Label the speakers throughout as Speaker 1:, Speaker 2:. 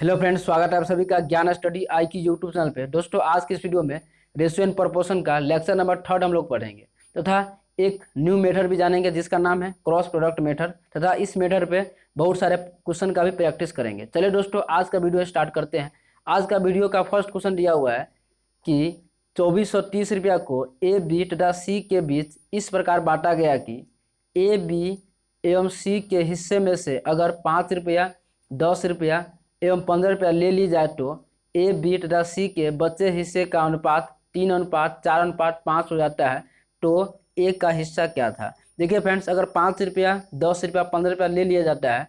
Speaker 1: Hello friends, स्वागत है आप सभी का ज्ञान स्टडी आई की यूट्यूब चैनल पे। दोस्तों, आज की इस वीडियो में रेशियो एंड प्रोपोर्शन का लेक्चर नंबर 3 हम लोग पढ़ेंगे तथा एक न्यू मेथड भी जानेंगे जिसका नाम है क्रॉस प्रोडक्ट मेथड तथा इस मेथड पे बहुत सारे क्वेश्चन का भी प्रैक्टिस करेंगे। चलिए दोस्तों, आज का वीडियो स्टार्ट करते हैं। आज का वीडियो का फर्स्ट क्वेश्चन दिया हुआ है कि 2430 रुपया को ए बी तथा सी के बीच इस प्रकार बांटा गया कि ए बी एवं सी के हिस्से में से अगर 5 रुपया, 10 रुपया एवं 15 रुपया ले ली जाए तो ए बी तथा सी के बचे हिस्से का अनुपात 3:4:5 हो जाता है। तो ए का हिस्सा क्या था? देखिए फ्रेंड्स, अगर 5 रुपया, 10 रुपया, 15 रुपया ले लिया जाता है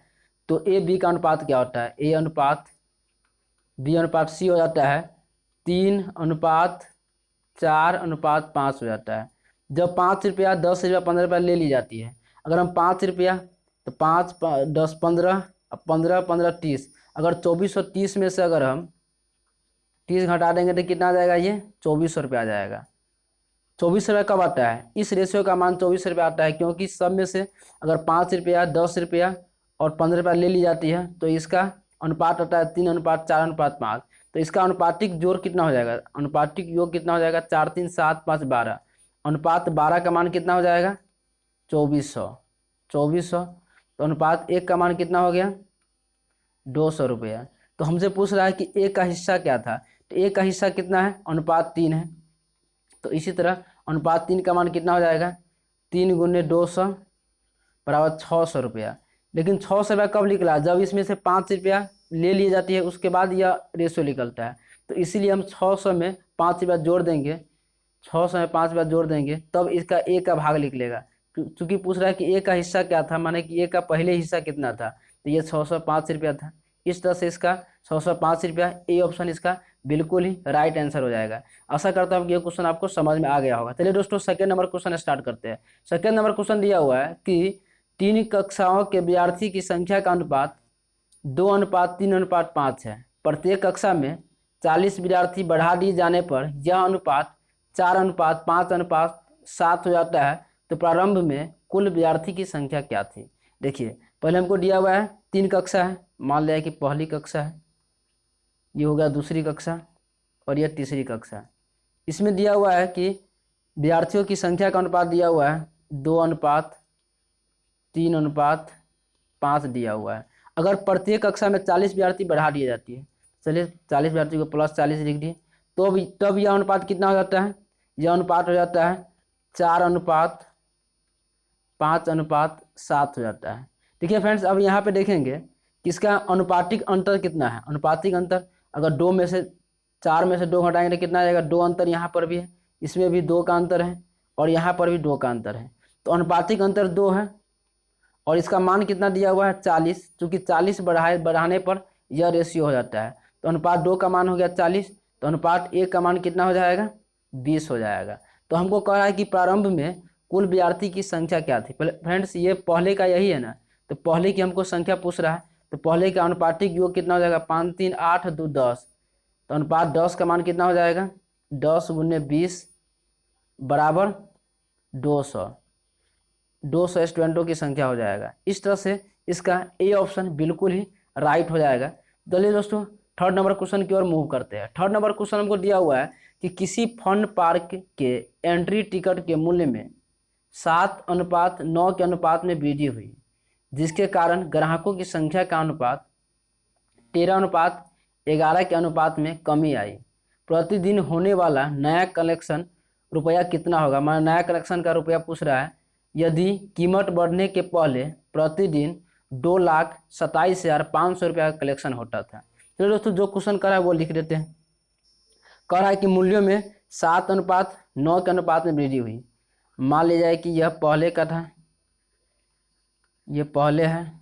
Speaker 1: तो ए बी का अनुपात क्या होता है? ए अनुपात बी अनुपात सी हो जाता है 3:4:5 हो जाता है। जब 5 रुपया, 10 रुपया, 15 रुपया ले ली जाती है, अगर हम 5 रुपया तो 5, 10, 15, 15, 15, 30, अगर 2430 में से अगर हम 30 घटा देंगे तो कितना आ जाएगा? ये 2400 रुपया आ जाएगा। 2400 रुपया कब आता है? इस रेशियो का मान 2400 रुपया आता है क्योंकि सब में से अगर 5 रुपया, 10 रुपया और 15 रुपया ले ली जाती है तो इसका अनुपात आता है 3:4:5। तो इसका अनुपातिक जोड़ कितना हो जाएगा? अनुपातिक योग कितना हो जाएगा? 4, 3, 7, 5, 12। अनुपात 12 का मान कितना हो जाएगा? 2400। 2400। तो अनुपात 1 का मान कितना हो गया? 200 रुपया। तो हमसे पूछ रहा है कि ए का हिस्सा क्या था, तो ए का हिस्सा कितना है? अनुपात 3 है। तो इसी तरह अनुपात 3 का मान कितना हो जाएगा? 3 × 200 बराबर 600 रुपया। लेकिन 600 रुपया कब निकला? जब इसमें से 5 रुपया ले ली जाती है उसके बाद यह रेशियो निकलता है। तो इसीलिए हम 600 में 5 रुपया जोड़ देंगे, 600 में 5 रुपया जोड़ देंगे तब इसका ए का भाग निकलेगा। चूँकि पूछ रहा है कि ए का हिस्सा क्या था, माने कि ए का पहले हिस्सा कितना था, तो ये 605 रुपया था। इस तरह से इसका 605 रुपया, ए ऑप्शन इसका बिल्कुल ही राइट आंसर हो जाएगा। आशा करता हूँ कि ये क्वेश्चन आपको समझ में आ गया होगा। चलिए दोस्तों, सेकंड नंबर क्वेश्चन स्टार्ट करते हैं। सेकंड नंबर क्वेश्चन दिया हुआ है कि 3 कक्षाओं के विद्यार्थी की संख्या का अनुपात 2:3:5 है। प्रत्येक कक्षा में 40 विद्यार्थी बढ़ा दिए जाने पर यह अनुपात 4:5:7 हो जाता है। तो प्रारंभ में कुल विद्यार्थी की संख्या क्या थी? देखिए, पहले हमको दिया हुआ है 3 कक्षा है, मान लिया कि पहली कक्षा है, ये हो गया दूसरी कक्षा और यह तीसरी कक्षा है। इसमें दिया हुआ है कि विद्यार्थियों की संख्या का अनुपात दिया हुआ है 2:3:5 दिया हुआ है। अगर प्रत्येक कक्षा में 40 विद्यार्थी बढ़ा दिए जाती है, चलिए 40 विद्यार्थी को +40 लिख दिए, तो तब यह अनुपात कितना हो जाता है? यह अनुपात हो जाता है 4:5:7 हो जाता है। देखिए फ्रेंड्स, अब यहाँ पे देखेंगे कि इसका अनुपातिक अंतर कितना है। अनुपातिक अंतर अगर 2 में से 4 में से 2 घटाएंगे तो कितना आ जाएगा? 2 अंतर यहाँ पर भी है, इसमें भी 2 का अंतर है और यहाँ पर भी 2 का अंतर है। तो अनुपातिक अंतर 2 है और इसका मान कितना दिया हुआ है? 40। चूँकि 40 बढ़ाने पर यह रेशियो हो जाता है। तो अनुपात 2 का मान हो गया 40, तो अनुपात 1 का मान कितना हो जाएगा? 20 हो जाएगा। तो हमको कह रहा है कि प्रारंभ में कुल विद्यार्थी की संख्या क्या थी। पहले फ्रेंड्स, ये पहले का यही है ना, तो पहले की हमको संख्या पूछ रहा है, तो पहले का अनुपातिक योग कितना हो जाएगा? 5, 3, 8, 2, 10। तो अनुपात 10 का मान कितना हो जाएगा? 10 × 20 बराबर 200। 200 स्टूडेंटों की संख्या हो जाएगा। इस तरह से इसका ए ऑप्शन बिल्कुल ही राइट हो जाएगा। चलिए दोस्तों, थर्ड नंबर क्वेश्चन की ओर मूव करते हैं। थर्ड नंबर क्वेश्चन हमको दिया हुआ है कि किसी फन पार्क के एंट्री टिकट के मूल्य में 7:9 के अनुपात में वृद्धि हुई, जिसके कारण ग्राहकों की संख्या का अनुपात 13:11 के अनुपात में कमी आई। प्रतिदिन होने वाला नया कलेक्शन रुपया कितना होगा? मैं नया कलेक्शन का रुपया पूछ रहा है। यदि कीमत बढ़ने के पहले प्रतिदिन 2,27,500 रुपया का कलेक्शन होता था। चलिए दोस्तों, जो क्वेश्चन कर रहा है वो लिख देते हैं। कह रहा है कि मूल्यों में 7:9 के अनुपात में वृद्धि हुई। मान लिया जाए कि यह पहले का था, ये पहले है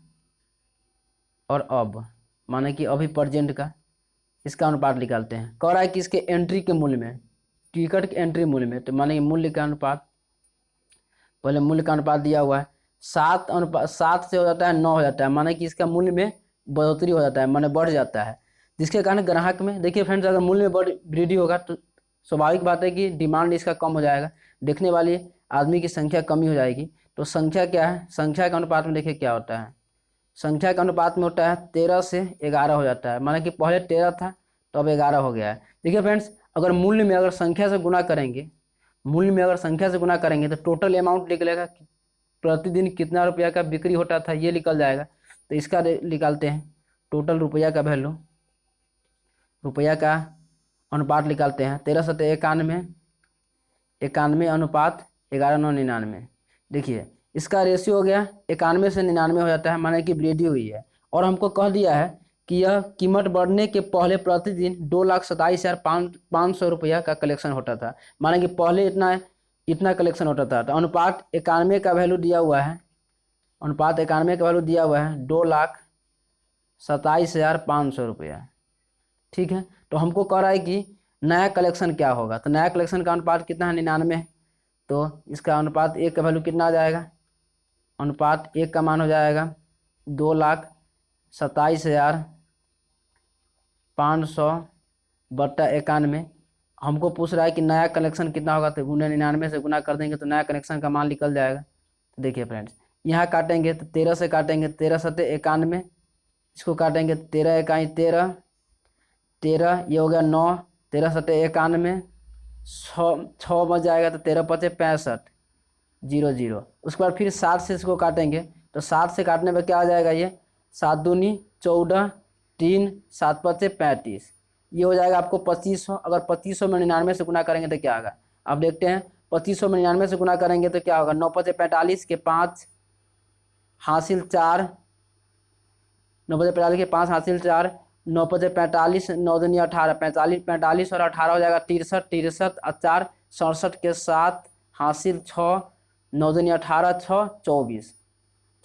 Speaker 1: और अब माने कि अभी प्रेजेंट का, इसका अनुपात निकालते हैं। कह रहा है कि इसके एंट्री के मूल्य में, टिकट के एंट्री मूल्य में, तो माने कि मूल्य का अनुपात, पहले मूल्य का अनुपात दिया हुआ है 7 से हो जाता है 9 हो जाता है, माने कि इसका मूल्य में बढ़ोतरी हो जाता है, माने बढ़ जाता है, जिसके कारण ग्राहक में, देखिए फ्रेंड्स, अगर मूल्य में वृद्धि होगा तो स्वाभाविक बात है कि डिमांड इसका कम हो जाएगा, देखने वाली आदमी की संख्या कमी हो जाएगी। तो संख्या क्या है? संख्या के अनुपात में देखिए क्या होता है, संख्या के अनुपात में होता है 13 से 11 हो जाता है, माना कि पहले 13 था तो अब 11 हो गया है। देखिए फ्रेंड्स, अगर मूल्य में अगर संख्या से गुना करेंगे, मूल्य में अगर संख्या से गुना करेंगे तो टोटल अमाउंट निकलेगा कि प्रतिदिन कितना रुपया का बिक्री होता था, ये निकल जाएगा। तो इसका निकालते हैं, टोटल रुपया का वैल्यू, रुपया का अनुपात निकालते हैं। 13 सत्ते 91, 91 अनुपात 11,999। देखिए इसका रेशियो हो गया 91 से 99 हो जाता है, माने कि वृद्धि हुई है। और हमको कह दिया है कि यह कीमत बढ़ने के पहले प्रतिदिन 2,27,500 रुपया का कलेक्शन होता था, माने कि पहले इतना इतना कलेक्शन होता था। तो अनुपात 91 का वैल्यू दिया हुआ है, अनुपात 91 का वैल्यू दिया हुआ है 2,27,500 रुपया। ठीक है, तो हमको कह रहा है कि नया कलेक्शन क्या होगा। तो नया कलेक्शन का अनुपात कितना है, 99 है। तो इसका अनुपात 1 का वैल्यू कितना आ जाएगा, अनुपात 1 का मान हो जाएगा 2,27,500 बट्टा 91। हमको पूछ रहा है कि नया कलेक्शन कितना होगा, तो 99 से गुना कर देंगे तो नया कलेक्शन का मान निकल जाएगा। तो देखिए फ्रेंड्स, यहाँ काटेंगे तो 13 से काटेंगे, 13 सत्ते 91, इसको काटेंगे 13 इकाई 13, 13 ये हो गया 9, 13 सत्ते 91, 6 बच जाएगा तो 13 पचे 65, 00। उसके बाद फिर 7 से इसको काटेंगे तो 7 से काटने पर क्या आ जाएगा, ये 7 दूनी 14, 3 7 पचे 35, ये हो जाएगा आपको 2500। अगर 2500 में 99 से गुना करेंगे तो क्या होगा, अब देखते हैं। 2500 में 99 से गुना करेंगे तो क्या होगा, 9 पचे 45 के 5 हासिल 4, 9 पचे 45 के 5 हासिल 4, 9 पचे 45, 9 दूनी 18, 45 और 18 हो जाएगा 63, 63 और 4 67 के 7 हासिल 6, 9 दूनी 18, 6 24,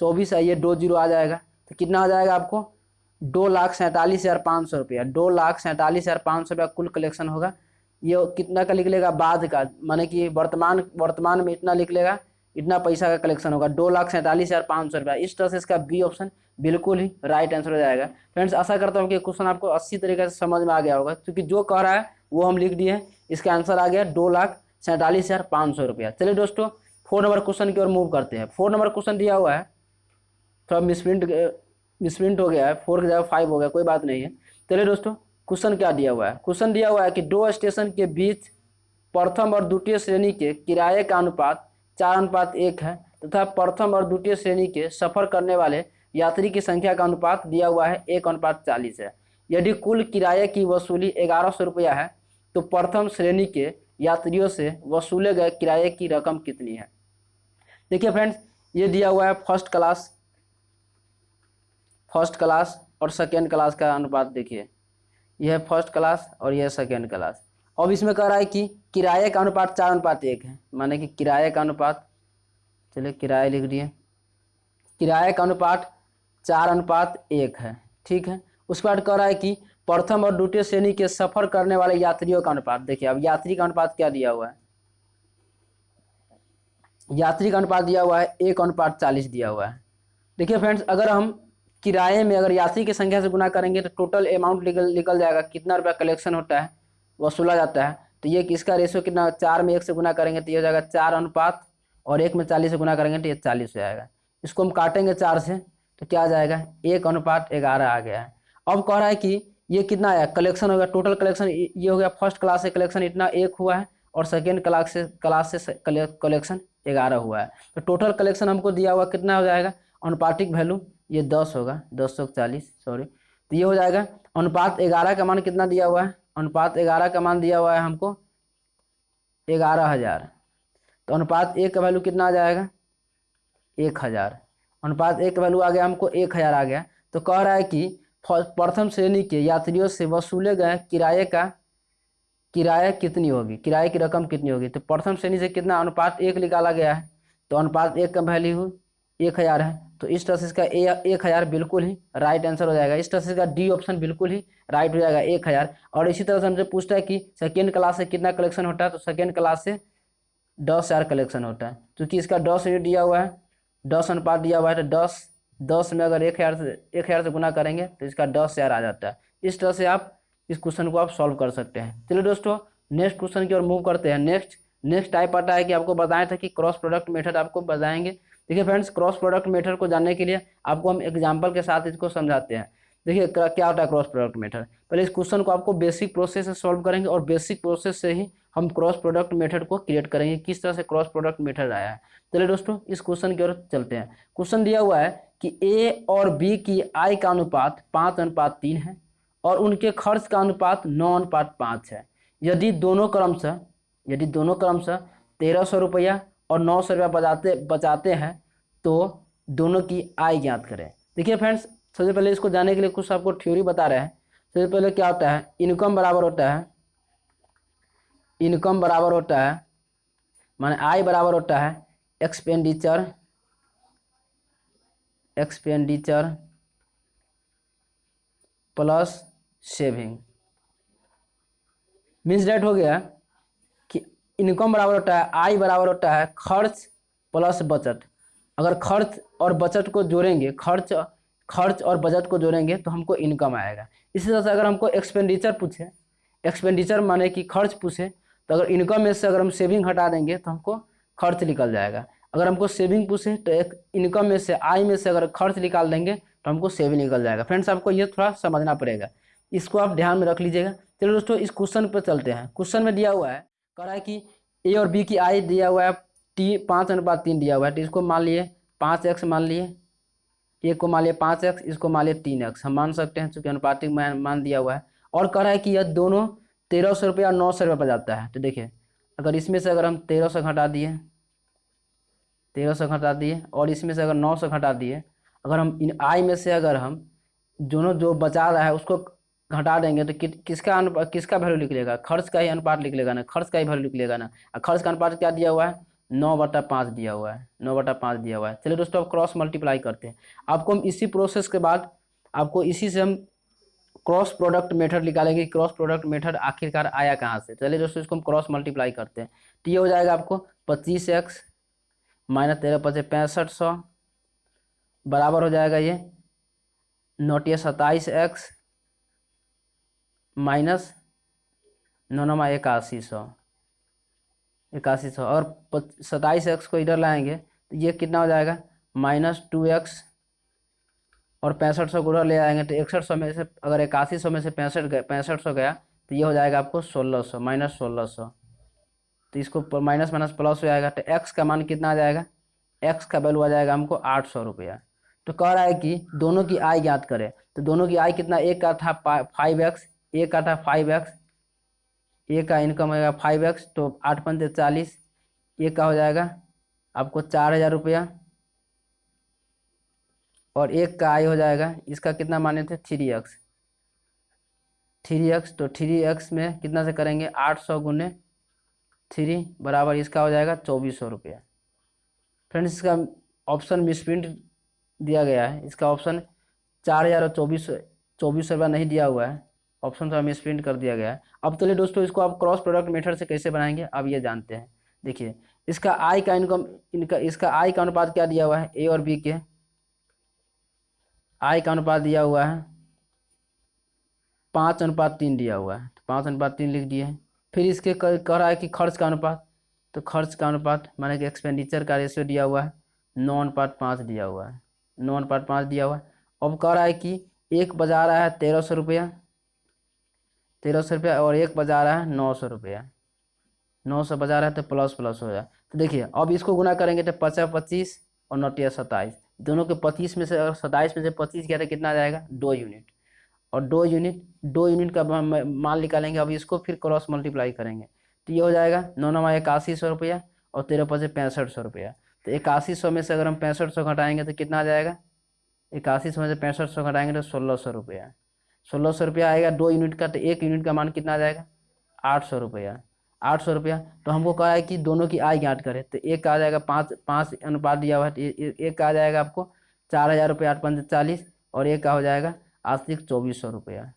Speaker 1: 24 है, ये 20 आ जाएगा। तो कितना आ जाएगा आपको, 2,47,500 रुपया, 2,47,500 रुपया कुल कलेक्शन होगा। ये कितना का लिख लेगा, बाद का, माने कि वर्तमान में इतना लिख लेगा, इतना पैसा का कलेक्शन होगा 2,47,500 रुपया। इस तरह से इसका बी ऑप्शन बिल्कुल ही राइट आंसर हो जाएगा। फ्रेंड्स, आशा करता हूँ कि क्वेश्चन आपको अच्छी तरीके से समझ में आ गया होगा, क्योंकि जो कह रहा है वो हम लिख दिए हैं। इसका आंसर आ गया 2,47,500 रुपया। चलिए दोस्तों, 4 नंबर क्वेश्चन की ओर मूव करते हैं। 4 नंबर क्वेश्चन दिया हुआ है, थोड़ा मिसप्रिंट हो गया है, 4 की जगह 5 हो गया, कोई बात नहीं है। चलिए दोस्तों, क्वेश्चन क्या दिया हुआ है। क्वेश्चन दिया हुआ है कि 2 स्टेशन के बीच प्रथम और द्वितीय श्रेणी के किराए का अनुपात 4:1 है तथा प्रथम और द्वितीय श्रेणी के सफर करने वाले यात्री की संख्या का अनुपात दिया हुआ है 1:40 है। यदि कुल किराए की वसूली 1100 रुपया है तो प्रथम श्रेणी के यात्रियों से वसूले गए किराए की रकम कितनी है। देखिए फ्रेंड्स, ये दिया हुआ है फर्स्ट क्लास और सेकेंड क्लास का अनुपात। देखिए यह है फर्स्ट क्लास और यह सेकेंड क्लास। अब इसमें कह रहा है कि किराए का अनुपात 4:1 है, माने कि किराए का अनुपात, चलिए किराया लिख दिए, किराए का अनुपात 4:1 है। ठीक है, उसके बाद कह रहा है कि प्रथम और द्वितीय श्रेणी के सफर करने वाले यात्रियों का अनुपात। देखिए अब यात्री का अनुपात क्या दिया हुआ है, यात्री का अनुपात दिया हुआ है 1:40 दिया हुआ है। देखिए फ्रेंड्स, अगर हम किराए में अगर यात्री की संख्या से गुना करेंगे तो टोटल अमाउंट निकल जाएगा, कितना रुपया कलेक्शन होता है, वसूला जाता है। तो ये इसका रेशियो कितना, 4 में 1 से गुना करेंगे तो ये हो जाएगा 4 अनुपात, और 1 में 40 से गुना करेंगे तो ये 40 हो जाएगा। इसको हम काटेंगे 4 से तो क्या आ जाएगा, 1:11 आ गया है। अब कह रहा है कि ये कितना आया कलेक्शन हो गया, टोटल कलेक्शन ये हो गया, फर्स्ट क्लास से कलेक्शन इतना 1 हुआ है और सेकेंड क्लास से कलेक्शन 11 हुआ है। तो टोटल कलेक्शन हमको दिया हुआ कितना हो जाएगा, अनुपातिक वैल्यू ये 10 होगा, 1040 सॉरी। तो ये हो जाएगा अनुपात 11 का मान कितना दिया हुआ है, अनुपात 11 का मान दिया हुआ है हमको 11,000। तो अनुपात 1 का वैल्यू कितना आ जाएगा, 1,000। अनुपात 1 का वैल्यू आ गया हमको 1,000 आ गया। तो कह रहा है कि प्रथम श्रेणी के यात्रियों से वसूले गए किराया कितनी होगी, किराए की रकम कितनी होगी। तो प्रथम श्रेणी से कितना, अनुपात 1 निकाला गया है, तो अनुपात 1 का वैल्यू 1,000 है। तो इस तरह से इसका 1,000 बिल्कुल ही राइट आंसर हो जाएगा। इस तरह से इसका डी ऑप्शन बिल्कुल ही राइट हो जाएगा, 1,000। और इसी तरह से हमसे पूछता है कि सेकेंड क्लास से कितना कलेक्शन होता है, तो सेकेंड क्लास से 10,000 कलेक्शन होता है, क्योंकि इसका 10 यूनिट दिया हुआ है, 10 अनुपात दिया हुआ है। तो 10 में अगर 1,000 से गुना करेंगे तो इसका 10,000 आ जाता है। इस तरह से आप इस क्वेश्चन को आप सॉल्व कर सकते हैं। चलिए दोस्तों, नेक्स्ट क्वेश्चन की ओर मूव करते हैं। नेक्स्ट टाइप आता है कि आपको बताया था कि क्रॉस प्रोडक्ट मेथड आपको बताएंगे, देखिए फ्रेंड्स, क्रॉस प्रोडक्ट मेथड को जानने के लिए आपको हम एग्जाम्पल के साथ इसको समझाते हैं। देखिए क्या होता है क्रॉस प्रोडक्ट मेथड। पहले इस क्वेश्चन को आपको बेसिक प्रोसेस से सॉल्व करेंगे और बेसिक प्रोसेस से ही हम क्रॉस प्रोडक्ट मेथड को क्रिएट करेंगे, किस तरह से क्रॉस प्रोडक्ट मेथड आया है। चलिए दोस्तों इस क्वेश्चन की ओर चलते हैं। क्वेश्चन दिया हुआ है कि ए और बी की आय का अनुपात 5:3 है और उनके खर्च का अनुपात 9:5 है। यदि दोनों क्रमशः 1300 रुपया और 900 रुपया बचाते हैं तो दोनों की आय ज्ञात करें। देखिए फ्रेंड्स, सबसे पहले इसको जानने के लिए कुछ आपको थ्योरी बता रहे हैं। सबसे पहले क्या होता है, इनकम बराबर होता है माने आय बराबर होता है expenditure plus saving. Means debt हो गया कि इनकम बराबर होता है, आय बराबर होता है खर्च प्लस बचत। अगर खर्च और बचत को जोड़ेंगे, खर्च और बचत को जोड़ेंगे तो हमको इनकम आएगा। इसी तरह से अगर हमको एक्सपेंडिचर पूछे, एक्सपेंडिचर माने कि खर्च पूछे, तो अगर इनकम में से अगर हम सेविंग हटा देंगे तो हमको खर्च निकल जाएगा। अगर हमको सेविंग पूछे तो एक इनकम में से, आय में से अगर खर्च निकाल देंगे तो हमको सेविंग निकल जाएगा। फ्रेंड्स आपको ये थोड़ा समझना पड़ेगा, इसको आप ध्यान में रख लीजिएगा। चलिए दोस्तों इस क्वेश्चन पर चलते हैं। क्वेश्चन में दिया हुआ है, कह रहा है कि ए और बी की आय दिया हुआ है 5:3 दिया हुआ है। तो इसको मान लिए 5x मान लिए, ए को मान लिए 5x, इसको मान लिए 3x। हम मान सकते हैं चूंकि अनुपातिक मान दिया हुआ है। और कह रहा है कि यह दोनों 1300 रुपया और 900 रुपया पर जाता है। तो देखिए अगर इसमें से अगर हम 1300 घटा दिए और इसमें से अगर 900 घटा दिए, अगर हम इन आय में से अगर हम दोनों जो बचा रहा है उसको घटा देंगे तो किसका वैल्यू निकलेगा, खर्च का ही अनुपात निकलेगा ना, खर्च का ही वैल्यू निकलेगा ना। और खर्च का अनुपात क्या दिया हुआ है, 9/5 दिया हुआ है, 9/5 दिया हुआ है। चलिए दोस्तों अब क्रॉस मल्टीप्लाई करते हैं। आपको हम इसी प्रोसेस के बाद आपको इसी से हम क्रॉस प्रोडक्ट मेथड निकालेंगे। क्रॉस प्रोडक्ट मेथड आखिरकार आया कहाँ से। चलिए दोस्तों इसको हम क्रॉस मल्टीप्लाई करते हैं। तो ये हो जाएगा आपको 25x माइनस 13×5=6500 बराबर हो जाएगा ये 9×27x माइनस 9×8100 और 27x को इधर लाएंगे तो ये कितना हो जाएगा -2x और 6500 को उधर ले आएंगे तो 6100 में से अगर 8100 में से 6500 गया तो ये हो जाएगा आपको 1600 -1600। तो इसको माइनस प्लस हो जाएगा तो x का मान कितना आ जाएगा, x का वैल्यू आ जाएगा हमको 800 रुपया। तो कह रहा है कि दोनों की आय ज्ञात करें। तो दोनों की आय कितना, एक का था 5x, एक का था 5x, एक का इनकम होगा 5x तो 8×5 = 40, एक का हो जाएगा आपको 4000 रुपया और एक का आय हो जाएगा, इसका कितना माने थे 3x। तो 3x में कितना से करेंगे 800 × 3 बराबर इसका हो जाएगा 2400 रुपया। फ्रेंड्स इसका ऑप्शन मिसप्रिंट दिया गया है, इसका ऑप्शन 4000 और 2400 रुपया नहीं दिया हुआ है, ऑप्शन थोड़ा मिसप्रिंट कर दिया गया है। अब चलिए दोस्तों इसको आप क्रॉस प्रोडक्ट मेथड से कैसे बनाएंगे अब ये जानते हैं। देखिए इसका आय का इसका आय का अनुपात क्या दिया हुआ है, ए और बी के आय का अनुपात दिया हुआ है 5:3 दिया हुआ है, तो 5:3 लिख दिए। फिर इसके कह रहा है कि खर्च का अनुपात, तो खर्च का अनुपात माने कि एक्सपेंडिचर का रेशियो दिया हुआ है 9:5 दिया हुआ है, 9:5 दिया हुआ है। अब कह रहा है कि एक बजा रहा है 1300 रुपया और एक बजा रहा है 900 रुपया, 900 बजा रहा है तो प्लस हो जाए। तो देखिए अब इसको गुना करेंगे तो 50×25 और 9×27 दोनों के 25 में से अगर 27 में से 25 गया तो कितना आ जाएगा 2 यूनिट और 2 यूनिट का मान निकालेंगे। अब इसको फिर क्रॉस मल्टीप्लाई करेंगे तो ये हो जाएगा 9×9=8100 रुपया और 13×5=6500 रुपया। तो 8100 में से अगर हम 6500 घटाएंगे तो कितना आ जाएगा, 8100 में से 6500 घटाएंगे तो 1600 रुपया, 1600 रुपया आएगा 2 यूनिट का। तो 1 यूनिट का मान कितना आ जाएगा 800 रुपया, 800 रुपया। तो हमको कहा है कि दोनों की आय ज्ञात करें। तो एक का आ जाएगा 5 अनुपात दिया हुआ है, एक का आ जाएगा आपको 4000 रुपया 8×5 = 40 और एक का हो जाएगा आश्रित 2400 रुपया।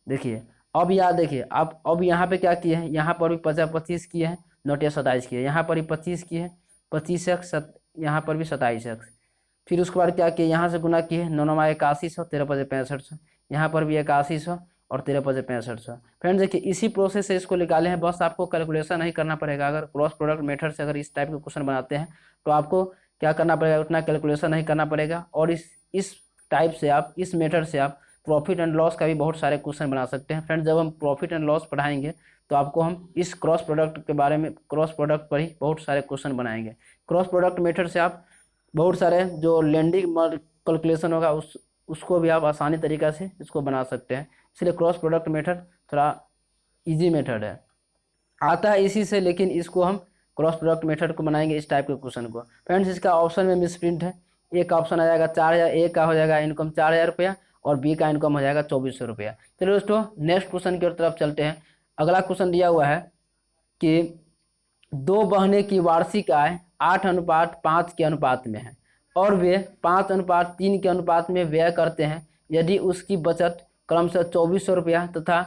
Speaker 1: देखिए अब यार देखिए अब यहाँ पे क्या किए हैं, यहाँ पर भी 50-25 किए हैं, 9×27 किए, यहाँ पर भी 25 किए हैं, 25x, यहाँ पर भी 27x। फिर उसके बाद क्या किए, यहाँ से गुना किए 9×9=8100, 13×5=6500, यहाँ पर भी 8100 और 13×5 = 6500। फ्रेंड्स देखिए इसी प्रोसेस से इसको निकाले हैं, बस आपको कैलकुलेशन नहीं करना पड़ेगा। अगर क्रॉस प्रोडक्ट मेथड से अगर इस टाइप के क्वेश्चन बनाते हैं तो आपको क्या करना पड़ेगा, उतना कैलकुलेशन नहीं करना पड़ेगा। और इस टाइप से आप, इस मेथड से आप प्रॉफिट एंड लॉस का भी बहुत सारे क्वेश्चन बना सकते हैं। फ्रेंड्स जब हम प्रॉफिट एंड लॉस पढ़ाएंगे तो आपको हम इस क्रॉस प्रोडक्ट के बारे में, क्रॉस प्रोडक्ट पर ही बहुत सारे क्वेश्चन बनाएंगे। क्रॉस प्रोडक्ट मेथड से आप बहुत सारे जो लैंडिंग कैलकुलेशन होगा उसको भी आप आसानी तरीक़ा से इसको बना सकते हैं। इसलिए क्रॉस प्रोडक्ट मेथड थोड़ा इजी मेथड है, आता है इसी से, लेकिन इसको हम क्रॉस प्रोडक्ट मेथड को बनाएंगे इस टाइप के क्वेश्चन को। फ्रेंड्स इसका ऑप्शन में मिसप्रिंट है, ए का ऑप्शन आ जाएगा 4000, ए का हो जाएगा इनकम 4000 रुपया और बी का इनकम हो जाएगा 2400 रुपया। चलिए दोस्तों नेक्स्ट क्वेश्चन की तरफ चलते हैं। अगला क्वेश्चन दिया हुआ है कि 2 बहनें की वार्षिक आय 8:5 के अनुपात में है और वे 5:3 के अनुपात में व्यय करते हैं। यदि उसकी बचत क्रमशः 2400 रुपया तथा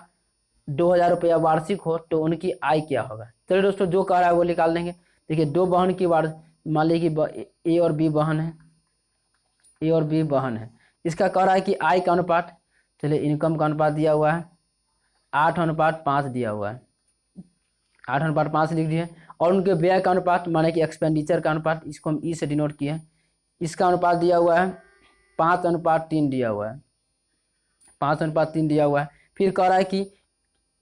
Speaker 1: 2000 रुपया वार्षिक हो तो उनकी आय क्या होगा। चलिए दोस्तों जो कह रहा है वो निकाल देंगे। देखिए 2 बहन की मान लीजिए कि ए और बी बहन है, ए और बी बहन है। इसका कह रहा है कि आय का अनुपात, चलिए इनकम का अनुपात दिया हुआ है 8:5 दिया हुआ है, 8:5 लिख दिए। और उनके व्यय का अनुपात माने कि एक्सपेंडिचर का अनुपात, इसको हम ई से डिनोट किए, इसका अनुपात दिया हुआ है 5:3 दिया हुआ है, 5:3 दिया हुआ है। फिर कह रहा है कि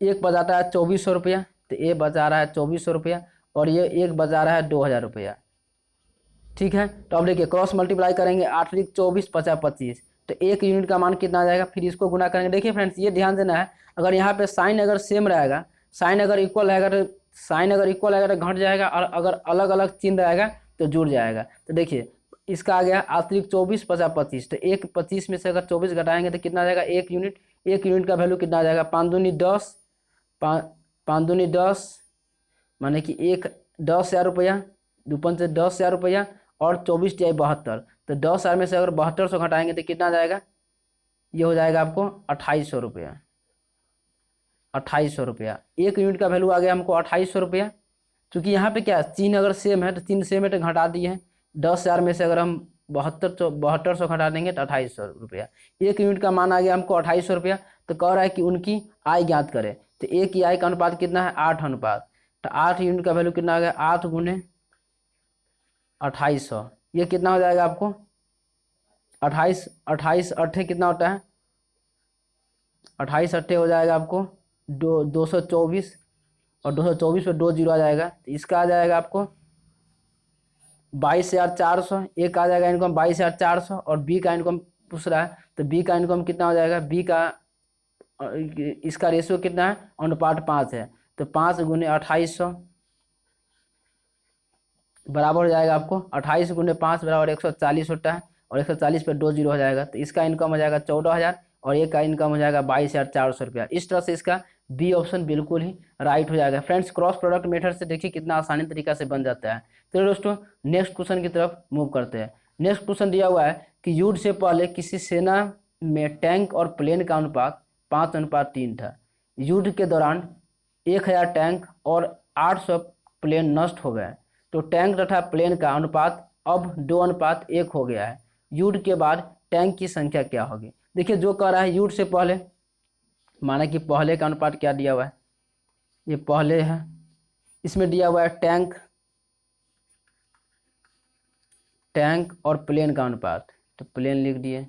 Speaker 1: एक बचा है 2400 रुपया, तो ए बचा रहा है 2400 रुपया और ये एक बचा रहा है 2000 रुपया। ठीक है, तो अब देखिए क्रॉस मल्टीप्लाई करेंगे, 8 × 24 = 25, तो एक यूनिट का मान कितना आ जाएगा। फिर इसको गुना करेंगे। देखिए फ्रेंड्स ये ध्यान देना है, अगर यहाँ पे साइन अगर सेम रहेगा, साइन अगर इक्वल रहेगा तो घट जाएगा, और अगर अलग अलग चिन्ह रहेगा तो जुड़ जाएगा। तो देखिए इसका आ गया 8 × 24 = 25, तो एक 25 में से अगर 24 घटाएंगे तो कितना आ जाएगा, एक यूनिट का वैल्यू कितना आ जाएगा, 5 दूनी 10, 5 दूनी 10 माने कि 10,000 रुपया, 2 से 10,000 रुपया और 24 × 72, तो 10,000 में से अगर 7200 घटाएंगे तो कितना आ जाएगा, ये हो जाएगा आपको 2800 रुपया, 2800 रुपया। एक यूनिट का वैल्यू आ गया हमको 2800 रुपया। क्योंकि यहाँ पे क्या चिन्ह अगर सेम है तो चिन्ह सेम है तो घटा दिए हैं। 10,000 में से अगर हम 7200 घटा देंगे तो 2800 रुपया। एक यूनिट का मान आ गया हमको 2800 रुपया। तो कह रहा है कि उनकी आय ज्ञात करें, तो एक की आय का अनुपात कितना है, 8 अनुपात, तो 8 यूनिट का वैल्यू कितना आ गया, 8 × 2800, ये कितना हो जाएगा आपको 28 अट्ठे कितना होता है, 28 अट्ठे हो जाएगा आपको 224 और 224 पे 2 जीरो आ जाएगा, तो इसका आ जाएगा आपको 22,400। एक आ जाएगा इनकम 22,400 और बी का इनकम पूछ रहा है, तो बी का इनकम कितना हो जाएगा, बी का इसका रेशियो कितना है, अनुपात 5 है, तो 5 × 2800 बराबर हो जाएगा आपको 28 × 5 बराबर 140 होता है, और 140 पे 2 जीरो हो जाएगा, तो इसका इनकम हो जाएगा 14,000 और एक का इनकम हो जाएगा 22,400 रुपया। इस तरह से इसका बी ऑप्शन बिल्कुल ही राइट हो जाएगा। फ्रेंड्स क्रॉस प्रोडक्ट मेथड से देखिए कितना आसानी तरीका से बन जाता है। तो दोस्तों नेक्स्ट क्वेश्चन की तरफ मूव करते हैं। नेक्स्ट क्वेश्चन दिया हुआ है कि युद्ध से पहले किसी सेना में टैंक और प्लेन का अनुपात 5:3 था। युद्ध के दौरान 1000 टैंक और 800 प्लेन नष्ट हो गए, तो टैंक तथा प्लेन का अनुपात अब 2:1 हो गया है। युद्ध के बाद टैंक की संख्या क्या होगी। देखिए जो कह रहा है युद्ध से पहले, माना कि पहले का अनुपात क्या दिया हुआ है, ये पहले है, इसमें दिया हुआ है टैंक और प्लेन का अनुपात, तो प्लेन लिख दिए।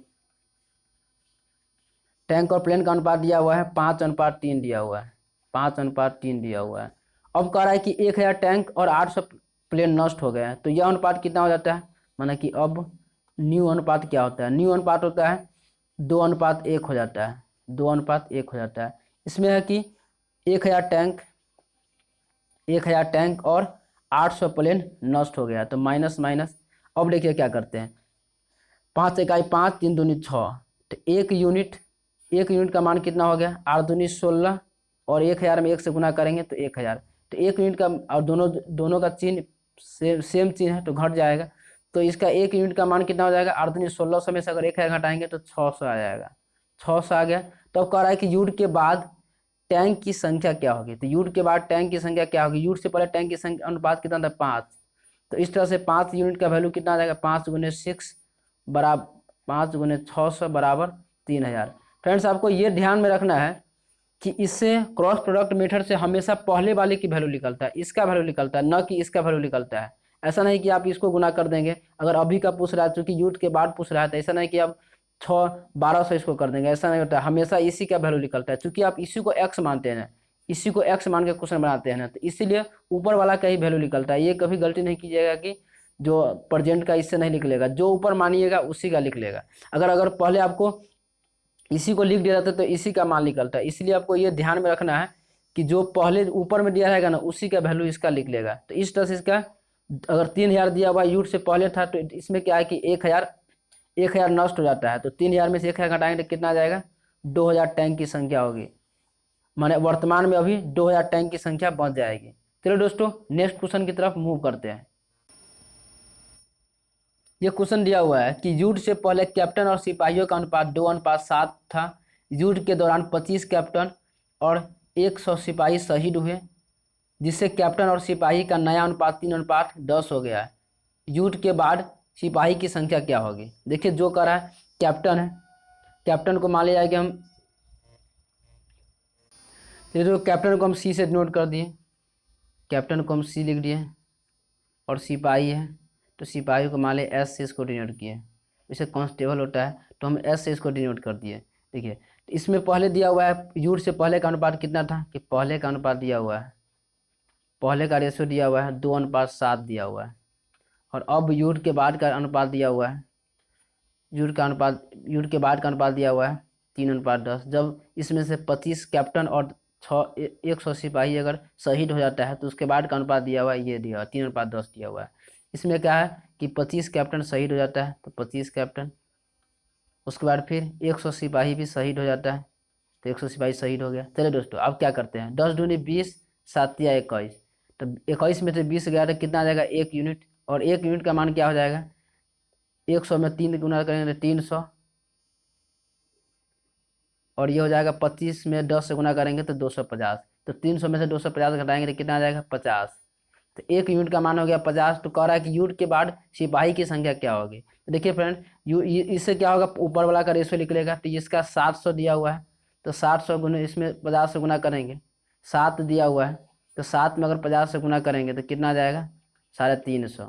Speaker 1: टैंक और प्लेन का अनुपात दिया हुआ है 5:3 दिया हुआ है, 5:3 दिया हुआ है। अब कह रहा है कि 1000 टैंक और 800 प्लेन नष्ट हो गए हैं, तो यह अनुपात कितना हो जाता है, माना कि अब न्यू अनुपात क्या होता है, न्यू अनुपात होता है 2:1 हो जाता है, 2:1 हो जाता है। इसमें है कि 1000 टैंक और 800 प्लेन नष्ट हो गया, तो माइनस माइनस। अब देखिए क्या करते हैं, 5 इकाई 5, 3 दूनी 6, तो एक यूनिट का मान कितना हो गया, 8 दूनी 16 और 1000 में 1 से गुना करेंगे तो 1000, तो एक यूनिट का, और दोनों का चिन्ह सेम चिन्ह है तो घट जाएगा, तो इसका एक यूनिट का मान कितना हो जाएगा, 8 दूनी 1600 में से अगर 1000 घटाएंगे तो 600 आ जाएगा, 600 आ गया। तो अब कह रहा है कि युद्ध के बाद टैंक की संख्या क्या होगी, तो युद्ध के बाद टैंक की संख्या क्या होगी, युद्ध से पहले टैंक की संख्या अनुपात कितना था 5, तो इस तरह से 5 यूनिट का वैल्यू कितना आ जाएगा, 5 × 6 बराबर 5 × 600 बराबर 3000। फ्रेंड्स आपको ये ध्यान में रखना है कि इससे क्रॉस प्रोडक्ट मेथड से हमेशा पहले वाले की वैल्यू निकलता है, इसका वैल्यू निकलता है, न कि इसका वैल्यू निकलता है। ऐसा नहीं कि आप इसको गुना कर देंगे, अगर अभी का पूछ रहा है चूंकि यूट के बाद पूछ रहा है, तो ऐसा नहीं कि आप 6 1200 इसको कर देंगे, ऐसा नहीं होता है, हमेशा इसी का वैल्यू निकलता है। चूंकि आप इसी को एक्स मानते हैं, इसी को एक्स मान के क्वेश्चन बनाते हैं ना, तो इसीलिए ऊपर वाला का ही वैल्यू निकलता है। ये कभी गलती नहीं कीजिएगा कि जो प्रेजेंट का इससे नहीं निकलेगा, जो ऊपर मानिएगा उसी का लिख लेगा। अगर अगर पहले आपको इसी को लिख दिया जाता है तो इसी का मान निकलता है। इसलिए आपको ये ध्यान में रखना है कि जो पहले ऊपर में दिया रहेगा ना, उसी का वैल्यू इसका लिख लेगा। तो इस तरह से इसका अगर 3000 दिया हुआ यूट से पहले था, तो इसमें क्या है कि 1000 नष्ट हो जाता है, तो 3000 में से 1000 घटाएंगे तो कितना आ जाएगा, 2000 टैंक की संख्या होगी। माने वर्तमान में अभी 2000 टैंक की संख्या बच जाएगी। चलो दोस्तों, नेक्स्ट क्वेश्चन की तरफ मूव करते हैं। ये क्वेश्चन दिया हुआ है कि युद्ध से पहले कैप्टन और सिपाहियों का अनुपात 2:7 था। युद्ध के दौरान 25 कैप्टन और 100 सिपाही शहीद हुए, जिससे कैप्टन और सिपाही का नया अनुपात 3:10 हो गया है। युद्ध के बाद सिपाही की संख्या क्या होगी? देखिए, जो कर रहा है कैप्टन है, कैप्टन को मान लिया जाए कि हम, तो कैप्टन को हम सी से नोट कर दिए, कैप्टन को हम सी लिख दिए, और सिपाही है तो सिपाही को मान लिया एस से इसको डिनोट किए। जैसे कांस्टेबल होता है तो हम एस से इसको डिनोट कर दिए। देखिए, तो इसमें पहले दिया हुआ है युद्ध से पहले का अनुपात कितना था, कि पहले का अनुपात दिया हुआ है, पहले का रेशियो दिया हुआ है 2:7 दिया हुआ है। और अब युद्ध के बाद का अनुपात दिया हुआ है, युद्ध के बाद का अनुपात दिया हुआ है 3:10। जब इसमें से 25 कैप्टन और 100 सिपाही अगर शहीद हो जाता है, तो उसके बाद का अनुपात दिया हुआ है, ये दिया हुआ 3:10 दिया हुआ है। इसमें क्या है कि 25 कैप्टन शहीद हो जाता है, तो 25 कैप्टन, उसके बाद फिर 100 सिपाही भी शहीद हो जाता है, तो 100 सिपाही शहीद हो गया। चलिए दोस्तों, अब क्या करते हैं, 10 दूनी 20, 7 या 21, तो 21 में से 20 गया तो कितना आ जाएगा, 1 यूनिट। और 1 यूनिट का मान क्या हो जाएगा, 100 में 3 गुना करेंगे तो 300, और ये हो जाएगा 25 में 10 से गुना करेंगे तो 250। तो 300 में से 250 घटाएंगे तो कितना आ जाएगा, 50। तो 1 यूनिट का मान हो गया 50। तो कह रहा है कि यूनिट के बाद सिपाही की संख्या क्या होगी। तो देखिए फ्रेंड, इससे क्या होगा, ऊपर वाला का रेशियो लिख लेगा। तो इसका 700 दिया हुआ है, तो 700 गुने इसमें 50 से गुना करेंगे, 7 दिया हुआ है, तो 7 में अगर 50 से गुना करेंगे तो कितना आ जाएगा, 350।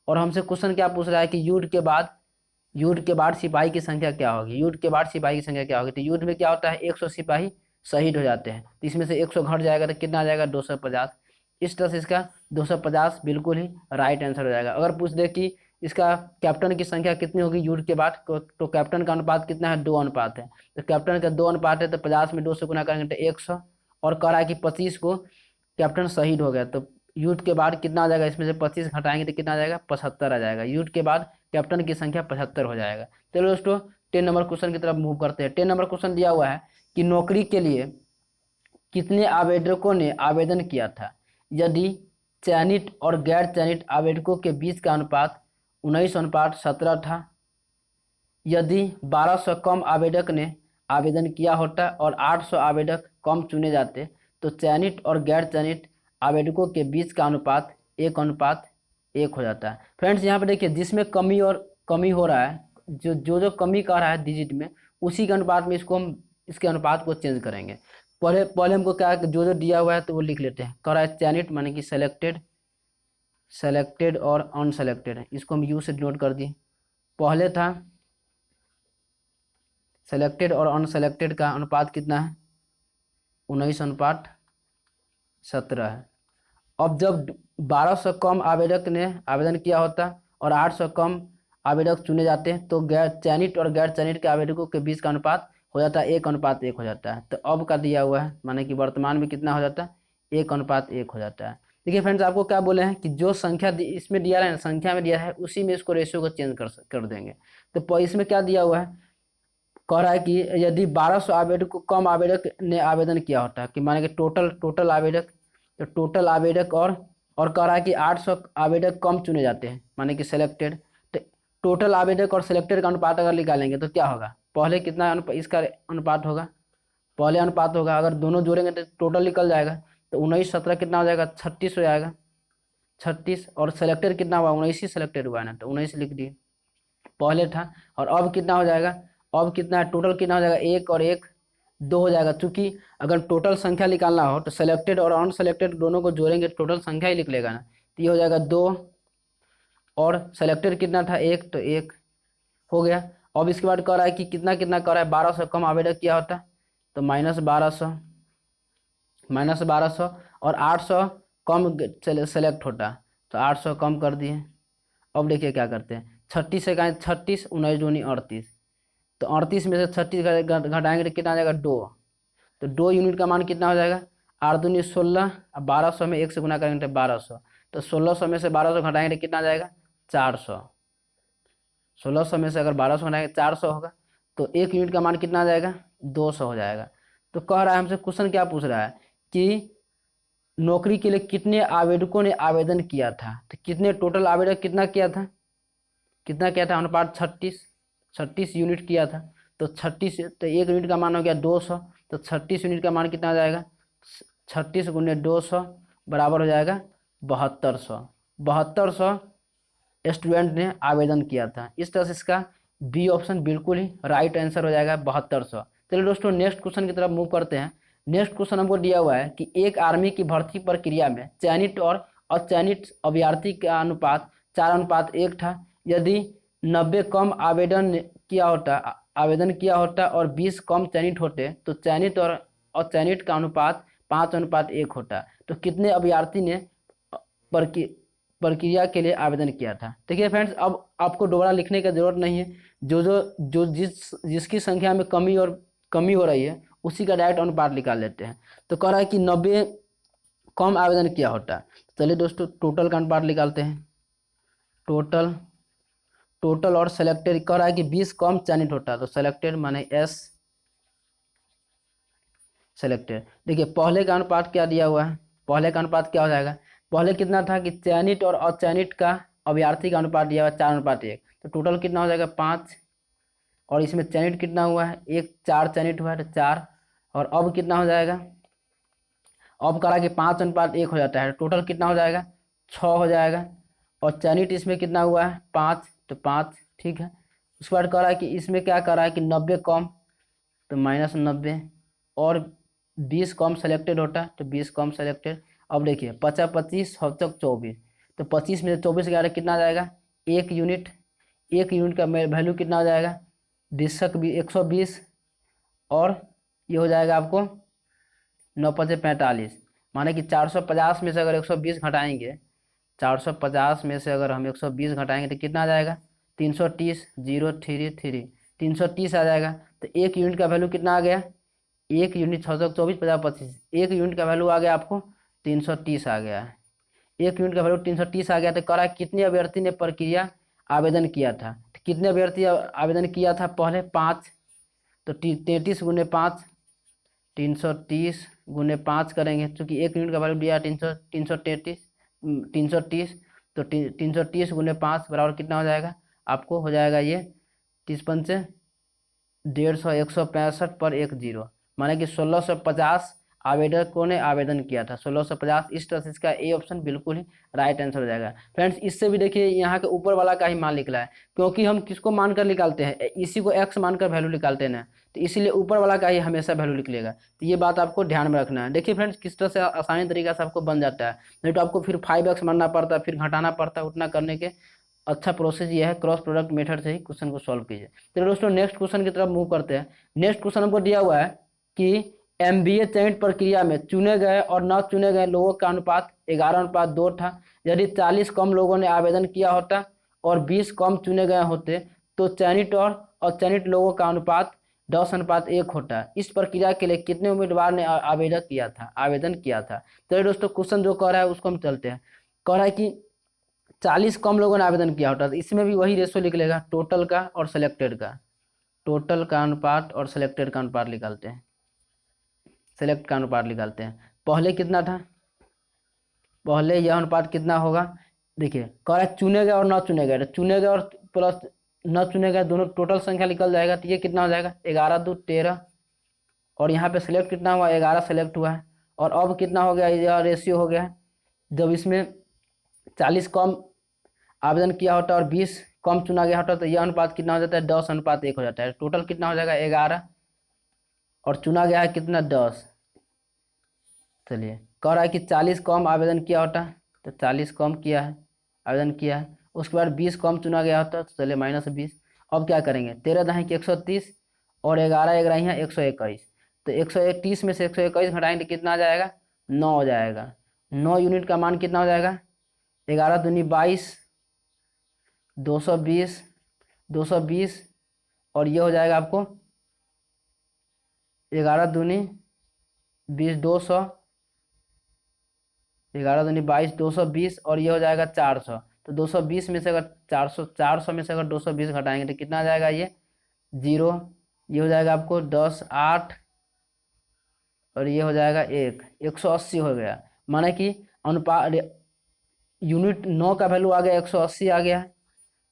Speaker 1: और हमसे क्वेश्चन क्या पूछ रहा है कि युद्ध के बाद सिपाही की संख्या क्या होगी, युद्ध के बाद सिपाही की संख्या क्या होगी। तो युद्ध में क्या होता है, 100 सिपाही शहीद हो जाते हैं, तो इसमें से 100 घट जाएगा तो कितना आ जाएगा, 250। इस तरह से इसका 250 बिल्कुल ही राइट आंसर हो जाएगा। अगर पूछ दे कि इसका कैप्टन की संख्या कितनी होगी युद्ध के बाद, तो कैप्टन का अनुपात कितना है, 2 अनुपात है। तो कैप्टन का 2 अनुपात है, तो 50 में 2 से गुना करेंगे तो 100। और कह रहा है कि 25 को कैप्टन शहीद हो गया, तो युद्ध के बाद कितना आ जाएगा, इसमें से 25 घटाएंगे तो कितना आ जाएगा, 75 आ जाएगा। युद्ध के बाद कैप्टन की संख्या 75 हो जाएगा। चलो दोस्तों, 10 नंबर क्वेश्चन की तरफ मूव करते हैं। 10 नंबर क्वेश्चन दिया हुआ है कि नौकरी के लिए कितने आवेदकों ने आवेदन किया था, यदि चयनित और गैर चयनित आवेदकों के बीच का अनुपात 19:17 था। यदि 1200 कम आवेदक ने आवेदन किया होता और 800 आवेदक कम चुने जाते, तो चयनित और गैर चयनित आवेदकों के बीच का अनुपात 1:1 हो जाता है। फ्रेंड्स, यहाँ पे देखिए, जिसमें कमी हो रहा है, जो कमी कर रहा है डिजिट में, उसी के अनुपात में इसके अनुपात को चेंज करेंगे। पहले हमको क्या है कि जो दिया हुआ है तो वो लिख लेते हैं। कह रहा है चयनित माने कि सेलेक्टेड और अनसेलेक्टेड, इसको हम यू से डिनोट कर दिए। पहले था सेलेक्टेड और अनसेलेक्टेड का अनुपात कितना है, 19:17 है। अब जब 1200 कम आवेदक ने आवेदन किया होता और 800 कम आवेदक चुने जाते हैं, तो गैर चयनित और गैर चयनित के आवेदकों के बीच का अनुपात हो जाता है 1:1 हो जाता है। तो अब का दिया हुआ है, माने कि वर्तमान में कितना हो जाता है, 1:1 हो जाता है। देखिए फ्रेंड्स, आपको क्या बोले हैं कि जो संख्या इसमें दिया है, संख्या में दिया है, उसी में इसको रेशियो को चेंज कर देंगे। तो इसमें क्या दिया हुआ है, कह रहा है कि यदि 1200 आवेदक कम आवेदक ने आवेदन किया होता है, कि माने कि टोटल आवेदक, तो टोटल आवेदक और कह रहा है कि 800 आवेदक कम चुने जाते हैं, माने कि सेलेक्टेड। तो टोटल आवेदक और सिलेक्टेड का अनुपात अगर निकालेंगे तो क्या होगा, पहले कितना इसका अनुपात होगा, पहले अनुपात होगा, अगर दोनों जोड़ेंगे तो टोटल निकल जाएगा। तो 19:17 कितना हो जाएगा, 36 हो जाएगा, 36। और सेलेक्टेड कितना हुआ, 19 ही सेलेक्टेड हुआ है ना, तो 19 लिख दिए, पहले था। और अब कितना हो जाएगा, अब कितना है, टोटल कितना हो जाएगा, 1 और 1 2 हो जाएगा। चूंकि अगर टोटल संख्या निकालना हो तो सेलेक्टेड और अनसेलेक्टेड दोनों को जोड़ेंगे टोटल संख्या ही निकलेगा ना। तो ये हो जाएगा 2 और सेलेक्टेड कितना था 1, तो 1 हो गया। अब इसके बाद कह रहा है कि कितना कितना कर रहा है, 1200 से कम आवेदन किया होता तो -1200 और 800 कम सेलेक्ट होता तो 800 कम कर दिए। अब देखिए क्या करते हैं, 36 से कहें 36, 19 दूनी 38, तो 38 में से 36 घटाएंगे तो कितना आ जाएगा 2, तो 2 यूनिट का मान कितना हो जाएगा 8 दूनी 16, अब 1200 में 1 से गुना करेंगे तो 1200, तो 1600 में से 1200 घटाएंगे तो कितना आ जाएगा 400। 1600 में से अगर 1200 घटाएंगे 400 होगा, तो 1 यूनिट का मान कितना आ जाएगा 200 हो जाएगा। तो कह रहा है हमसे, क्वेश्चन क्या पूछ रहा है कि नौकरी के लिए कितने आवेदकों ने आवेदन किया था, तो कितने टोटल आवेदक कितना किया था अनुपात 36 यूनिट किया था। तो 36, तो 1 यूनिट का मान हो गया 200, तो 36 यूनिट का मान कितना आ जाएगा 36 गुने 200 बराबर हो जाएगा 7200। 7200 स्टूडेंट ने आवेदन किया था। इस तरह से इसका बी ऑप्शन बिल्कुल ही राइट आंसर हो जाएगा 7200। चलिए दोस्तों नेक्स्ट क्वेश्चन की तरफ मूव करते हैं। नेक्स्ट क्वेश्चन हमको दिया हुआ है कि एक आर्मी की भर्ती प्रक्रिया में चयनित और अचयनित अभ्यर्थी का अनुपात 4:1 था। यदि 90 कम आवेदन किया होता और 20 कम चयनित होते तो चयनित और अचयनित का अनुपात 5:1 होता। तो कितने अभ्यर्थी ने प्रक्रिया के लिए आवेदन किया था। देखिए फ्रेंड्स, अब आपको दोबारा लिखने की जरूरत नहीं है। जो जिसकी संख्या में कमी हो रही है उसी का डायरेक्ट अनुपात निकाल लेते हैं। तो कह रहा है कि 90 कम आवेदन किया होता। चलिए दोस्तों टोटल का अनुपात निकालते हैं। टोटल और सेलेक्टेड कह रहा है कि 20 कम चयनित होता, तो सेलेक्टेड माने एस सेलेक्टेड। देखिए पहले का अनुपात क्या दिया हुआ है, पहले का अनुपात क्या हो जाएगा, पहले कितना था कि चयनित और अचयनित का अभ्यर्थी का अनुपात दिया हुआ है 4:1, तो टोटल कितना हो जाएगा 5, और इसमें चयनित कितना हुआ है 1, 4 चयनित हुआ है तो 4, और अब कितना हो जाएगा, अब करा कि 5:1 हो जाता है, टोटल कितना हो जाएगा 6 हो जाएगा, और चयनित इसमें कितना हुआ है 5, तो 5 ठीक है। उसके बाद कह रहा है कि इसमें क्या कर रहा है कि 90 कम, तो -90, और 20 कम सेलेक्टेड होता है तो 20 कम सेलेक्टेड। अब देखिए 50, 25, 24, तो 25 में से 24 गया कितना आ जाएगा 1 यूनिट का वैल्यू कितना हो जाएगा 120, और ये हो जाएगा आपको 9×5=45, माने कि 450 में से अगर 120 घटाएंगे, 450 में से अगर हम 120 घटाएंगे तो कितना आ जाएगा 330, 033, 330 आ जाएगा। तो 1 यूनिट का वैल्यू कितना आ गया, 1 यूनिट 624, 50, 25, 1 यूनिट का वैल्यू आ गया आपको 330 आ गया है। 1 यूनिट का वैल्यू 330 आ गया। तो कह रहा है कितने अभ्यर्थी ने प्रक्रिया आवेदन किया था, तो कितने अभ्यर्थी आवेदन किया था, पहले 5, तो 33 गुने 5, 330 गुने 5 करेंगे, क्योंकि 1 यूनिट का वैल्यू दिया 330, तो 330 गुने 5 बराबर कितना हो जाएगा, आपको हो जाएगा ये 30×5 150, 165 पर 1 0, माने कि 1650 आवेदकों ने आवेदन किया था, 1650। इस तरह से इसका ए ऑप्शन बिल्कुल ही राइट आंसर हो जाएगा। फ्रेंड्स इससे भी देखिए यहाँ के ऊपर वाला का ही मान निकला है, क्योंकि हम किसको मानकर निकालते हैं, इसी को एक्स मानकर वैल्यू निकालते हैं ना, तो इसीलिए ऊपर वाला का ही हमेशा वैल्यू निकलेगा। तो ये बात आपको ध्यान में रखना है। देखिए फ्रेंड्स किस तरह से आसानी तरीके से आपको बन जाता है, नहीं तो आपको फिर 5x मानना पड़ता है, फिर घटाना पड़ता है। उतना करने के अच्छा प्रोसेस ये है, क्रॉस प्रोडक्ट मेथड से ही क्वेश्चन को सॉल्व कीजिए। तो दोस्तों नेक्स्ट क्वेश्चन की तरफ मूव करते हैं। नेक्स्ट क्वेश्चन हमको दिया हुआ है कि एमबीए चयन प्रक्रिया में चुने गए और न चुने गए लोगों का अनुपात 11:2 था। यदि 40 कम लोगों ने आवेदन किया होता और 20 कम चुने गए होते तो चयनित और अचयनित लोगों का अनुपात 10:1 होता है। इस प्रक्रिया के लिए कितने उम्मीदवार ने आवेदन किया था। तो दोस्तों क्वेश्चन जो कह रहा है उसको हम चलते हैं। कह रहा है कि 40 कम लोगों ने आवेदन किया होता, तो इसमें भी वही रेशो निकलेगा, टोटल का और सिलेक्टेड का, टोटल का अनुपात और सिलेक्टेड का अनुपात निकालते हैं, सेलेक्ट का अनुपात निकालते हैं। पहले कितना था, पहले यह अनुपात कितना होगा, देखिए कह रहा है चुने गए और न चुने गए, तो चुने गए और प्लस न चुने गए दोनों टोटल संख्या निकल जाएगा, तो ये कितना हो जाएगा 11×2 13, और यहाँ पे सिलेक्ट कितना हुआ 11 सेलेक्ट हुआ है, और अब कितना हो गया, यह रेशियो हो गया है। जब इसमें 40 कम आवेदन किया होता और 20 कम चुना गया होता तो यह अनुपात कितना हो जाता है 10:1 हो जाता है। टोटल कितना हो जाएगा 11, और चुना गया है कितना 10। चलिए कह रहा है कि 40 कम आवेदन किया होता, तो 40 कम किया है, आवेदन किया है। उसके बाद 20 कम चुना गया होता, तो चलिए -20। अब क्या करेंगे, 13 दहाई की 130 और 11 11 121। तो 130 में से 121 घटाएंगे तो कितना आ जाएगा, 9 हो जाएगा। 9 यूनिट का मान कितना हो जाएगा, 11 दूनी 22, 220, 220 और ये हो जाएगा आपको 11 दूनी 20, 200, 11 दूनी 22, 220 और ये हो जाएगा 400। तो 220 में से अगर 400 में से अगर 220 घटाएंगे तो कितना आ जाएगा, ये 0। ये हो जाएगा आपको 10, 8 और ये हो जाएगा 1, 180 हो गया। माने कि अनुपात यूनिट 9 का वैल्यू आ गया 180 आ गया,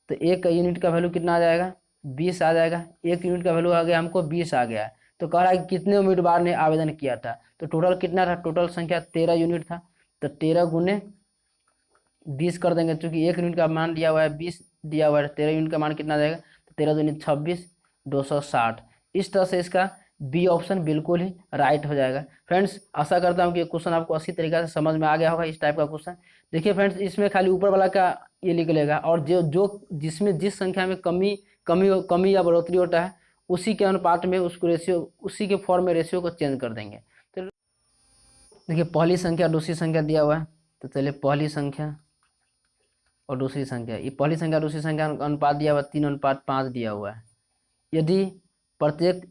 Speaker 1: तो 1 यूनिट का वैल्यू कितना आ जाएगा, 20 आ जाएगा। 1 यूनिट का वैल्यू आ गया हमको 20 आ गया है। तो कह रहा है कि कितने उम्मीदवार ने आवेदन किया था, तो टोटल कितना था, टोटल संख्या 13 यूनिट था। तो 13 गुने 20 कर देंगे, क्योंकि 1 यूनिट का मान दिया हुआ है 20 दिया हुआ है, 13 यूनिट का मान कितना आ जाएगा, तो 13 दूनी 26, 260। इस तरह से इसका बी ऑप्शन बिल्कुल ही राइट हो जाएगा। फ्रेंड्स आशा करता हूँ कि क्वेश्चन आपको अच्छी तरीके से समझ में आ गया होगा, इस टाइप का क्वेश्चन। देखिए फ्रेंड्स, इसमें खाली ऊपर वाला का ये निकलेगा, और जो जो जिसमें जिस संख्या में कमी या बढ़ोतरी होता है, उसी के अनुपात में उसको रेशियो, उसी के फॉर्म में रेशियो को चेंज कर देंगे। तो देखिए पहली संख्या दूसरी संख्या दिया हुआ है, तो चलिए पहली संख्या और दूसरी संख्या, ये पहली संख्या दूसरी संख्या अनुपात दिया हुआ 3:5 दिया हुआ है। यदि प्रत्येक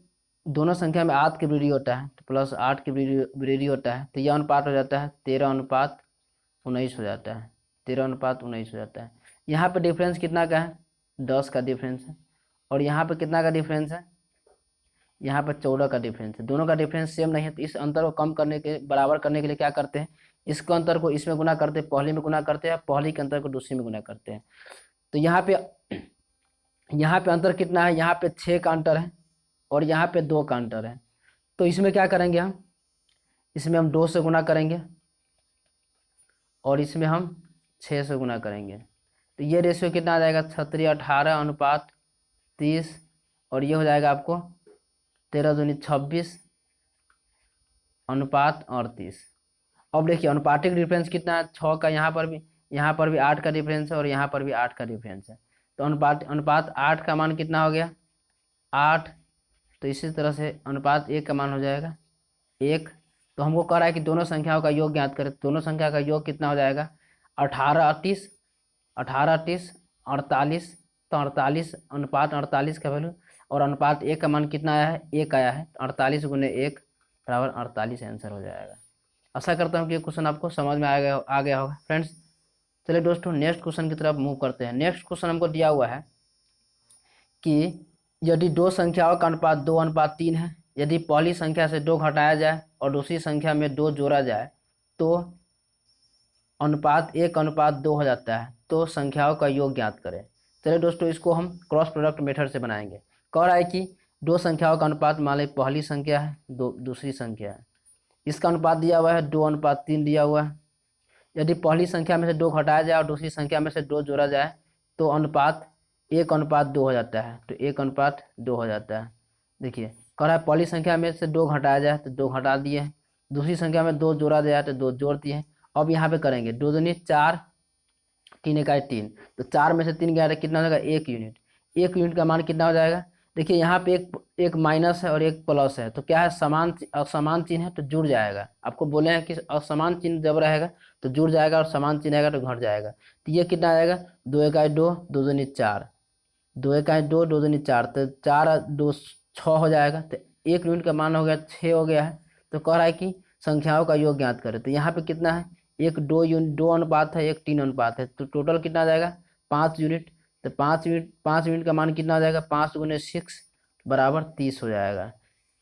Speaker 1: दोनों संख्या में 8 की वृद्धि होता है, तो +8 की वृद्धि होता है, तो यह अनुपात हो जाता है 13:19 हो जाता है, 13:19 हो जाता है। यहाँ पे डिफरेंस कितना का है, 10 का डिफरेंस है, और यहाँ पे कितना का डिफरेंस है, यहाँ पर 14 का डिफरेंस है। दोनों का डिफरेंस सेम नहीं है, तो इस अंतर को कम करने के, बराबर करने के लिए क्या करते हैं, इसके अंतर को इसमें गुना करते हैं, पहले में गुना करते हैं, पहले के अंतर को दूसरी में गुना करते हैं। तो यहाँ पे अंतर कितना है, यहाँ पे 6 का अंतर है और यहाँ पे 2 का अंतर है। तो इसमें क्या करेंगे हम, इसमें हम 2 से गुना करेंगे और इसमें हम 6 से गुना करेंगे। तो ये रेशियो कितना आ जाएगा, 36:18:30 और ये हो जाएगा आपको 13 दूनी 26 अनुपात 38। अब देखिए अनुपातिक डिफरेंस कितना है, 6 का, यहाँ पर भी 8 का डिफरेंस है और यहाँ पर भी 8 का डिफरेंस है। तो अनुपात 8 का मान कितना हो गया, 8। तो इसी तरह से अनुपात 1 का मान हो जाएगा 1। तो हमको कह रहा है कि दोनों संख्याओं का योग ज्ञात करें। दोनों संख्या का योग कितना हो जाएगा, 18:38, 18:38 48। तो 48 अनुपात 48 का वैल्यू, और अनुपात 1 का मान कितना आया है, 1 आया है। 48 गुने 1 बराबर 48 आंसर हो जाएगा। आशा करता हूँ कि ये क्वेश्चन आपको समझ में आ गया होगा फ्रेंड्स। चलिए दोस्तों नेक्स्ट क्वेश्चन की तरफ मूव करते हैं। नेक्स्ट क्वेश्चन हमको दिया हुआ है कि यदि दो संख्याओं का अनुपात 2:3 है, यदि पहली संख्या से 2 घटाया जाए और दूसरी संख्या में 2 जोड़ा जाए तो अनुपात 1:2 हो जाता है, तो संख्याओं का योग ज्ञात करें। चलिए दोस्तों इसको हम क्रॉस प्रोडक्ट मेथड से बनाएंगे। कह रहा है कि दो संख्याओं का अनुपात, मान ली पहली संख्या है, दूसरी संख्या है, इसका अनुपात दिया हुआ है 2:3 दिया हुआ है। यदि पहली संख्या में से 2 घटाया जाए और दूसरी संख्या में से 2 जोड़ा जाए तो अनुपात 1:2 हो जाता है, तो 1:2 हो जाता है। देखिए कह रहा है पहली संख्या में से 2 घटाया जाए तो 2 घटा दिए, दूसरी संख्या में 2 जोड़ा जाए तो 2 जोड़ दिए। अब यहाँ पे करेंगे 2 दूनी 4, 3 इकाई 3, तो 4 में से 3 गया तो कितना हो जाएगा, 1 यूनिट। 1 यूनिट का मान कितना हो जाएगा, देखिए यहाँ पे एक माइनस है और एक प्लस है, तो क्या है, असमान चिन्ह है तो जुड़ जाएगा। आपको बोले हैं कि असमान चिन्ह जब रहेगा तो जुड़ जाएगा और समान चिन्ह आएगा तो घट जाएगा। तो ये कितना आ जाएगा, 2 इकाई 2, 2 दूनी 4, 2 इकाई 2, 2 दूनी 4, तो 4 2 6 हो जाएगा। तो 1 यूनिट का मान हो गया 6 हो गया है। तो कह रहा है कि संख्याओं का योग ज्ञात करें। तो यहाँ पे कितना है, एक 2 अनुपात है, एक 3 अनुपात है, तो टोटल कितना आ जाएगा, 5 यूनिट। तो 5 यूनिट का मान कितना हो जाएगा, 5 गुने 6 बराबर 30 हो जाएगा।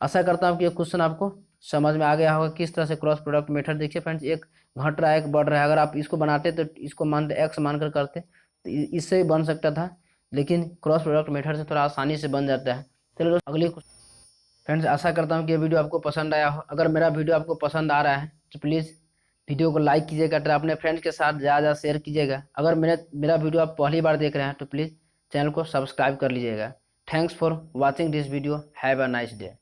Speaker 1: आशा करता हूँ कि ये क्वेश्चन आपको समझ में आ गया होगा किस तरह से क्रॉस प्रोडक्ट मेथड। देखिए फ्रेंड्स, एक घट रहा है एक बढ़ रहा है, अगर आप इसको बनाते तो इसको मानते एक्स मानकर करते तो इससे भी बन सकता था, लेकिन क्रॉस प्रोडक्ट मेथड से थोड़ा आसानी से बन जाता है। चलो अगली फ्रेंड्स, आशा करता हूँ कि ये वीडियो आपको पसंद आया हो। अगर मेरा वीडियो आपको पसंद आ रहा है तो प्लीज़ वीडियो को लाइक कीजिएगा, तो अपने फ्रेंड्स के साथ ज़्यादा शेयर कीजिएगा। अगर मेरा वीडियो आप पहली बार देख रहे हैं तो प्लीज़ चैनल को सब्सक्राइब कर लीजिएगा। Thanks for watching this video. Have a nice day.